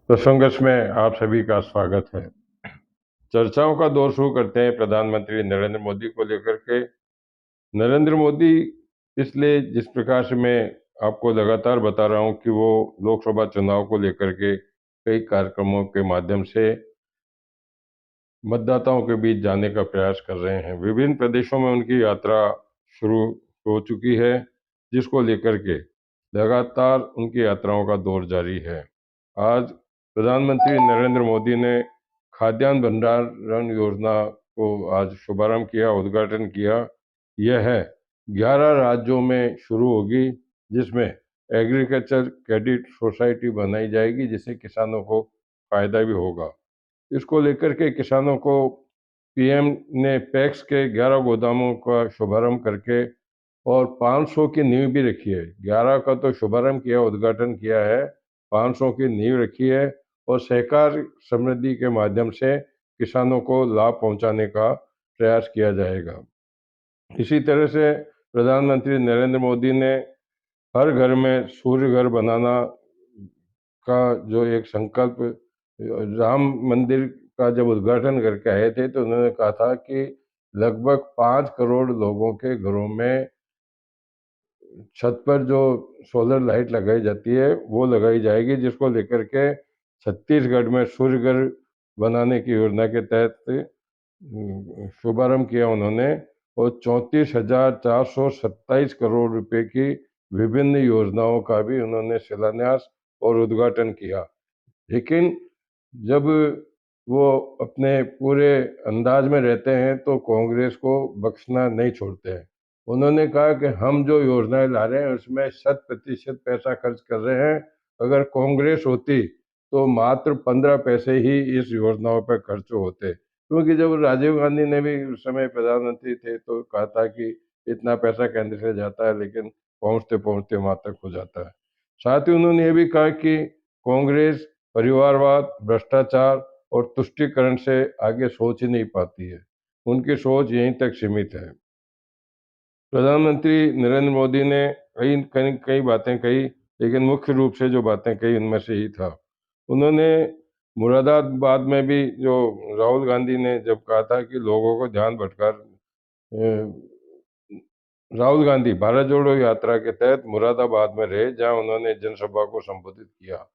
तो संघर्ष में आप सभी का स्वागत है। चर्चाओं का दौर शुरू करते हैं प्रधानमंत्री नरेंद्र मोदी को लेकर के। नरेंद्र मोदी पिछले जिस प्रकार से मैं आपको लगातार बता रहा हूं कि वो लोकसभा चुनाव को लेकर के कई कार्यक्रमों के माध्यम से मतदाताओं के बीच जाने का प्रयास कर रहे हैं। विभिन्न प्रदेशों में उनकी यात्रा शुरू हो चुकी है, जिसको लेकर के लगातार उनकी यात्राओं का दौर जारी है। आज प्रधानमंत्री नरेंद्र मोदी ने खाद्यान्न भंडारण योजना को आज शुभारंभ किया, उद्घाटन किया। यह 11 राज्यों में शुरू होगी, जिसमें एग्रीकल्चर क्रेडिट सोसाइटी बनाई जाएगी, जिससे किसानों को फायदा भी होगा। इसको लेकर के किसानों को पीएम ने पैक्स के 11 गोदामों का शुभारंभ करके और 500 की नींव भी रखी है। 11 का तो शुभारंभ किया, उद्घाटन किया है, 500 की नींव रखी है और सहकार समृद्धि के माध्यम से किसानों को लाभ पहुंचाने का प्रयास किया जाएगा। इसी तरह से प्रधानमंत्री नरेंद्र मोदी ने हर घर में सूर्य घर बनाना का जो एक संकल्प राम मंदिर का जब उद्घाटन करके आए थे, तो उन्होंने कहा था कि लगभग 5 करोड़ लोगों के घरों में छत पर जो सोलर लाइट लगाई जाती है वो लगाई जाएगी, जिसको लेकर के छत्तीसगढ़ में सूर्य घर बनाने की योजना के तहत शुभारंभ किया उन्होंने और 34,427 करोड़ रुपए की विभिन्न योजनाओं का भी उन्होंने शिलान्यास और उद्घाटन किया। लेकिन जब वो अपने पूरे अंदाज में रहते हैं तो कांग्रेस को बख्शना नहीं छोड़ते हैं। उन्होंने कहा कि हम जो योजनाएं ला रहे हैं उसमें 100% पैसा खर्च कर रहे हैं। अगर कांग्रेस होती तो मात्र 15 पैसे ही इस योजनाओं पर खर्च होते, क्योंकि जब राजीव गांधी ने भी उस समय प्रधानमंत्री थे तो कहा था कि इतना पैसा केंद्र से जाता है, लेकिन पहुंचते पहुंचते वहां तक हो जाता है। साथ ही उन्होंने ये भी कहा कि कांग्रेस परिवारवाद, भ्रष्टाचार और तुष्टीकरण से आगे सोच ही नहीं पाती है। उनकी सोच यहीं तक सीमित है। प्रधानमंत्री नरेंद्र मोदी ने कई कई कई बातें कही, लेकिन मुख्य रूप से जो बातें कही उनमें से ही था, उन्होंने मुरादाबाद में भी जो राहुल गांधी ने जब कहा था कि लोगों को ध्यान भटका राहुल गांधी भारत जोड़ो यात्रा के तहत मुरादाबाद में रहे, जहां उन्होंने जनसभा को संबोधित किया,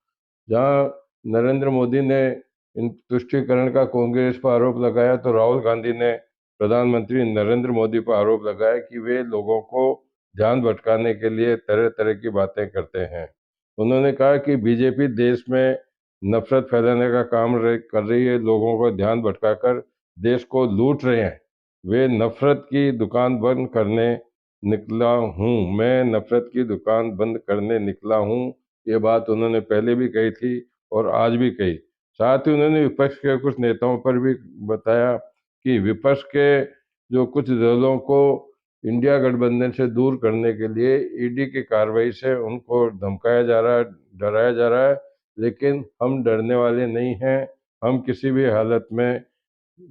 जहां नरेंद्र मोदी ने इन तुष्टीकरण का कांग्रेस पर आरोप लगाया, तो राहुल गांधी ने प्रधानमंत्री नरेंद्र मोदी पर आरोप लगाया कि वे लोगों को ध्यान भटकाने के लिए तरह तरह की बातें करते हैं। उन्होंने कहा कि बीजेपी देश में नफरत फैलाने का काम कर रही है, लोगों को ध्यान भटकाकर देश को लूट रहे हैं। वे नफरत की दुकान बंद करने निकला हूँ, मैं नफरत की दुकान बंद करने निकला हूँ। ये बात उन्होंने पहले भी कही थी और आज भी कही। साथ ही उन्होंने विपक्ष के कुछ नेताओं पर भी बताया कि विपक्ष के जो कुछ दलों को इंडिया गठबंधन से दूर करने के लिए ईडी की कार्रवाई से उनको धमकाया जा रहा है, डराया जा रहा है, लेकिन हम डरने वाले नहीं हैं। हम किसी भी हालत में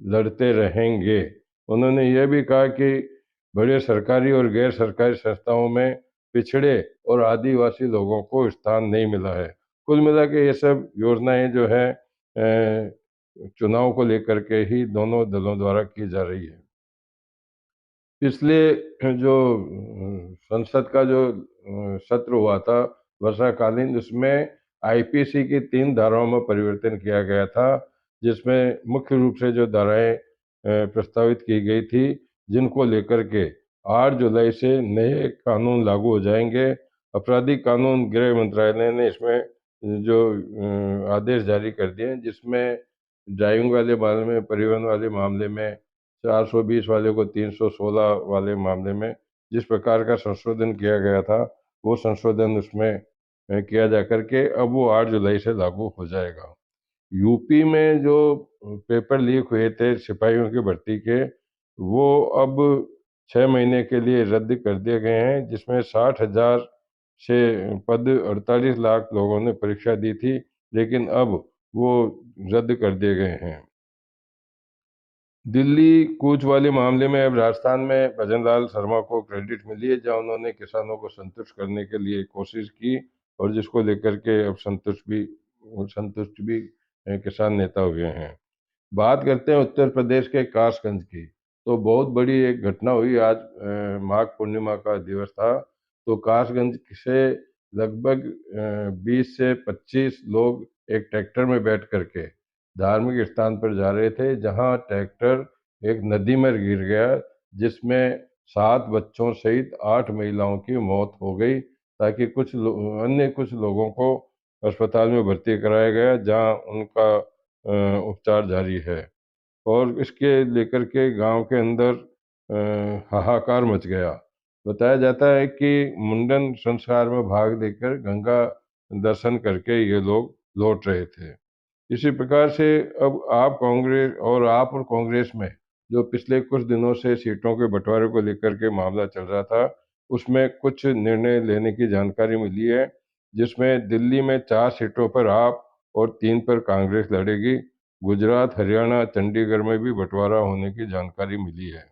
लड़ते रहेंगे। उन्होंने यह भी कहा कि बड़े सरकारी और गैर सरकारी संस्थाओं में पिछड़े और आदिवासी लोगों को स्थान नहीं मिला है। कुल मिला के ये सब योजनाएं जो है चुनाव को लेकर के ही दोनों दलों द्वारा की जा रही है। पिछले जो संसद का जो सत्र हुआ था वर्षाकालीन, उसमें आईपीसी की 3 धाराओं में परिवर्तन किया गया था, जिसमें मुख्य रूप से जो धाराएं प्रस्तावित की गई थी, जिनको लेकर के 8 जुलाई से नए कानून लागू हो जाएंगे। आपराधिक कानून गृह मंत्रालय ने इसमें जो आदेश जारी कर दिए हैं, जिसमें ड्राइविंग वाले मामले में, परिवहन वाले मामले में 420 वाले को 316 वाले मामले में जिस प्रकार का संशोधन किया गया था, वो संशोधन उसमें किया जा कर के अब वो 8 जुलाई से लागू हो जाएगा। यूपी में जो पेपर लीक हुए थे सिपाहियों की भर्ती के, वो अब 6 महीने के लिए रद्द कर दिए गए हैं, जिसमें 60,000 से पद 48 लाख लोगों ने परीक्षा दी थी, लेकिन अब वो रद्द कर दिए गए हैं। दिल्ली कूच वाले मामले में अब राजस्थान में भजनलाल शर्मा को क्रेडिट मिली है, जहां उन्होंने किसानों को संतुष्ट करने के लिए कोशिश की और जिसको लेकर के अब संतुष्ट भी संतुष्ट भी किसान नेता हुए हैं। बात करते हैं उत्तर प्रदेश के कासगंज की, तो बहुत बड़ी एक घटना हुई आज। माघ पूर्णिमा का दिवस था, तो कासगंज से लगभग 20 से 25 लोग एक ट्रैक्टर में बैठ करके धार्मिक स्थान पर जा रहे थे, जहां ट्रैक्टर एक नदी में गिर गया, जिसमें 7 बच्चों सहित 8 महिलाओं की मौत हो गई, ताकि अन्य कुछ लोगों को अस्पताल में भर्ती कराया गया, जहां उनका उपचार जारी है। और इसके लेकर के गांव के अंदर हाहाकार मच गया। बताया जाता है कि मुंडन संस्कार में भाग लेकर गंगा दर्शन करके ये लोग लौट रहे थे। इसी प्रकार से अब आप और कांग्रेस में जो पिछले कुछ दिनों से सीटों के बंटवारे को लेकर के मामला चल रहा था, उसमें कुछ निर्णय लेने की जानकारी मिली है, जिसमें दिल्ली में 4 सीटों पर आप और 3 पर कांग्रेस लड़ेगी। गुजरात, हरियाणा, चंडीगढ़ में भी बंटवारा होने की जानकारी मिली है,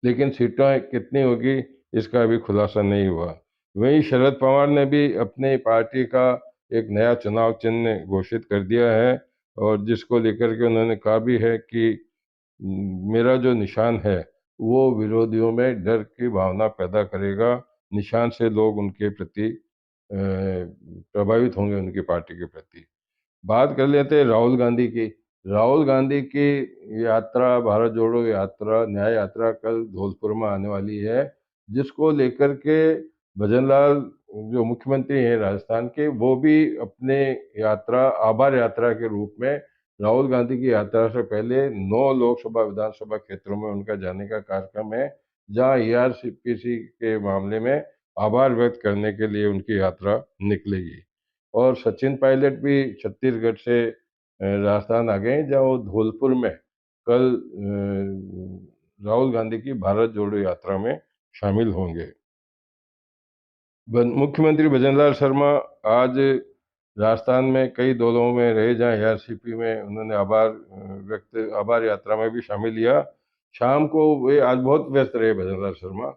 लेकिन सीटें कितनी होगी इसका अभी खुलासा नहीं हुआ। वहीं शरद पवार ने भी अपनी पार्टी का एक नया चुनाव चिन्ह घोषित कर दिया है, और जिसको लेकर के उन्होंने कहा भी है कि मेरा जो निशान है वो विरोधियों में डर की भावना पैदा करेगा। निशान से लोग उनके प्रति प्रभावित होंगे, उनकी पार्टी के प्रति। बात कर लेते हैं राहुल गांधी की। राहुल गांधी की यात्रा, भारत जोड़ो यात्रा, न्याय यात्रा कल धौलपुर में आने वाली है, जिसको लेकर के भजनलाल जो मुख्यमंत्री हैं राजस्थान के, वो भी अपने यात्रा आभार यात्रा के रूप में राहुल गांधी की यात्रा से पहले 9 लोकसभा विधानसभा क्षेत्रों में उनका जाने का कार्यक्रम है, जहां ईआरसीपीसी के मामले में आभार व्यक्त करने के लिए उनकी यात्रा निकलेगी। और सचिन पायलट भी छत्तीसगढ़ से राजस्थान आ गए हैं, जहाँ वो धौलपुर में कल राहुल गांधी की भारत जोड़ो यात्रा में शामिल होंगे। मुख्यमंत्री भजनलाल शर्मा आज राजस्थान में कई दौरों में रहे, जहाँ एआरसीपी में उन्होंने आभार यात्रा में भी शामिल लिया। शाम को वे आज बहुत व्यस्त रहे भजनलाल शर्मा।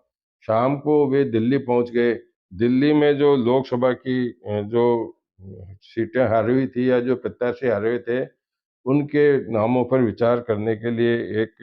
शाम को वे दिल्ली पहुंच गए। दिल्ली में जो लोकसभा की जो सीटें हारी हुई थी, या जो प्रत्याशी हारे हुए थे, उनके नामों पर विचार करने के लिए एक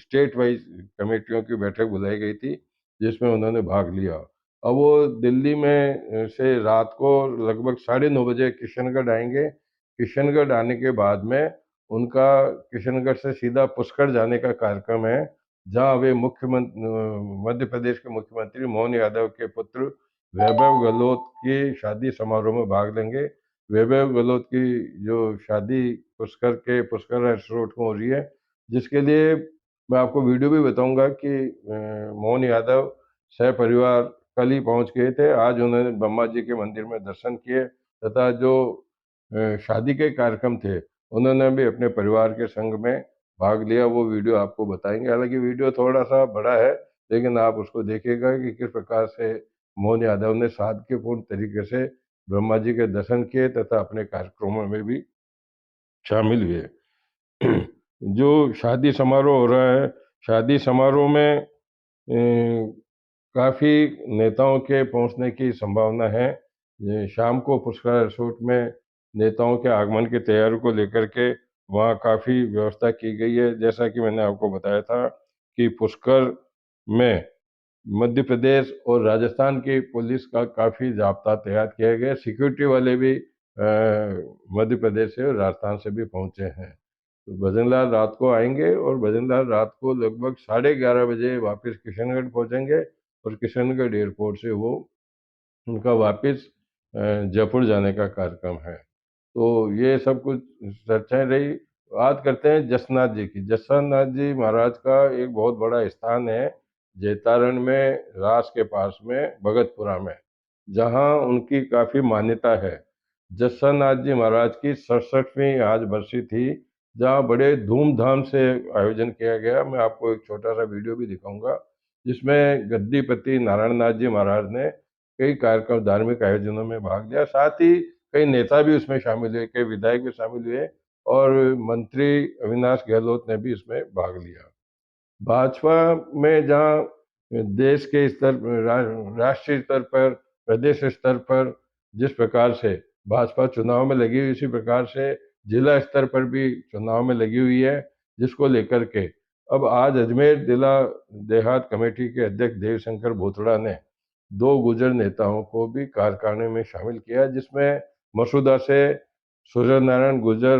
स्टेट वाइज कमेटियों की बैठक बुलाई गई थी, जिसमें उन्होंने भाग लिया। अब वो दिल्ली में से रात को लगभग 9:30 बजे किशनगढ़ आएंगे। किशनगढ़ आने के बाद में उनका किशनगढ़ से सीधा पुष्कर जाने का कार्यक्रम है, जहां वे मध्य प्रदेश के मुख्यमंत्री मोहन यादव के पुत्र वैभव गहलोत की शादी समारोह में भाग लेंगे। वैभव गहलोत की जो शादी पुष्कर रिसोर्ट में हो रही है, जिसके लिए मैं आपको वीडियो भी बताऊंगा कि मोहन यादव सपरिवार कल ही पहुंच गए थे। आज उन्होंने ब्रह्मा जी के मंदिर में दर्शन किए, तथा जो शादी के कार्यक्रम थे, उन्होंने भी अपने परिवार के संग में भाग लिया। वो वीडियो आपको बताएंगे। हालांकि वीडियो थोड़ा सा बड़ा है, लेकिन आप उसको देखिएगा कि किस प्रकार से मोहन यादव ने सादगीपूर्ण तरीके से ब्रह्मा जी के दर्शन किए तथा अपने कार्यक्रमों में भी शामिल हुए। जो शादी समारोह हो रहा है, शादी समारोह में काफ़ी नेताओं के पहुंचने की संभावना है। ये शाम को पुष्कर रिसोर्ट में नेताओं के आगमन की तैयारी को लेकर के वहाँ काफ़ी व्यवस्था की गई है। जैसा कि मैंने आपको बताया था कि पुष्कर में मध्य प्रदेश और राजस्थान की पुलिस का काफ़ी जाब्ता तैयार किया गया है। सिक्योरिटी वाले भी मध्य प्रदेश से और राजस्थान से भी पहुंचे हैं। तो भजनलाल रात को आएंगे, और भजनलाल रात को लगभग 11:30 बजे वापस किशनगढ़ पहुंचेंगे, और किशनगढ़ एयरपोर्ट से वो उनका वापस जयपुर जाने का कार्यक्रम है। तो ये सब कुछ चर्चाएं रही। बात करते हैं जसनाथ जी की। जसनाथ जी महाराज का एक बहुत बड़ा स्थान है जैतारण में, रास के पास में, भगतपुरा में, जहाँ उनकी काफ़ी मान्यता है। जसनाथ जी महाराज की 67वीं आज बरसी थी, जहाँ बड़े धूमधाम से आयोजन किया गया। मैं आपको एक छोटा सा वीडियो भी दिखाऊंगा, जिसमें गद्दीपति नारायण नाथ जी महाराज ने कई कार्यक्रम, धार्मिक आयोजनों में भाग लिया। साथ ही कई नेता भी उसमें शामिल हुए, कई विधायक भी शामिल हुए, और मंत्री अविनाश गहलोत ने भी इसमें भाग लिया। भाजपा में जहाँ देश के स्तर राष्ट्रीय स्तर पर, प्रदेश स्तर पर जिस प्रकार से भाजपा चुनाव में लगी हुई, इसी प्रकार से जिला स्तर पर भी चुनाव में लगी हुई है, जिसको लेकर के अब आज अजमेर जिला देहात कमेटी के अध्यक्ष देवशंकर भोतड़ा ने 2 गुर्जर नेताओं को भी कार्यकारिणी में शामिल किया, जिसमें मसूदा से सूरज नारायण गुर्जर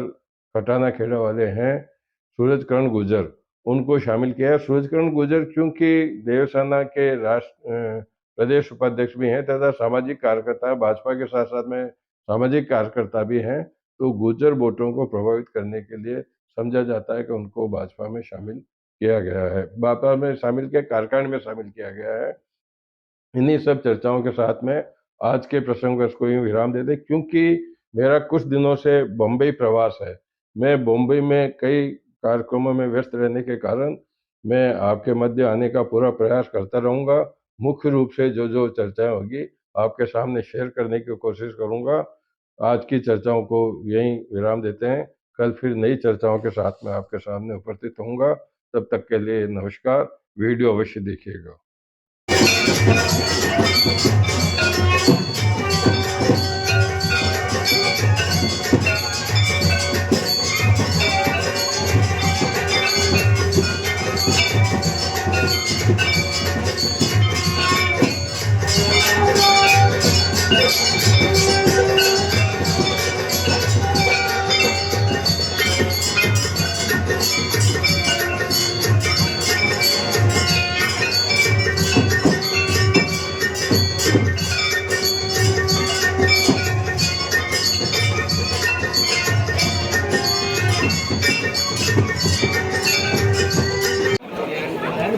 खटाना खेड़ा वाले हैं, सूरजकरण गुर्जर, उनको शामिल किया है। सूरजकरण गुर्जर चूंकि देवसेना के प्रदेश उपाध्यक्ष भी हैं तथा सामाजिक कार्यकर्ता, भाजपा के साथ साथ में सामाजिक कार्यकर्ता भी हैं, तो गुर्जर वोटों को प्रभावित करने के लिए समझा जाता है कि उनको भाजपा में शामिल किया गया है, भाजपा में शामिल किया, कार्यकारिणी में शामिल किया गया है। इन्हीं सब चर्चाओं के साथ में आज के प्रसंग को इसको यूँ विराम दे दें, क्योंकि मेरा कुछ दिनों से बम्बई प्रवास है। मैं बम्बई में कई कार्यक्रमों में व्यस्त रहने के कारण मैं आपके मध्य आने का पूरा प्रयास करता रहूँगा। मुख्य रूप से जो चर्चाएँ होगी आपके सामने शेयर करने की कोशिश करूँगा। आज की चर्चाओं को यहीं विराम देते हैं। कल फिर नई चर्चाओं के साथ में आपके सामने उपस्थित होऊँगा। तब तक के लिए नमस्कार। वीडियो अवश्य देखिएगा।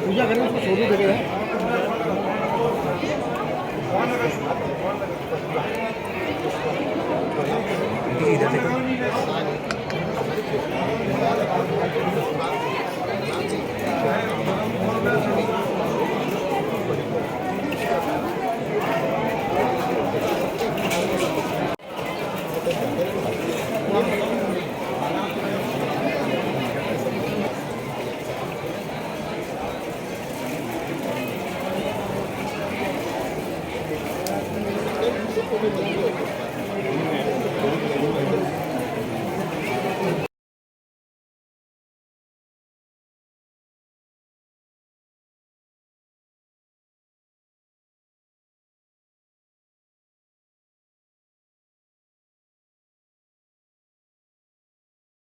पूजा करें उसको छोड़ दे रहे हैं। इधर देखो।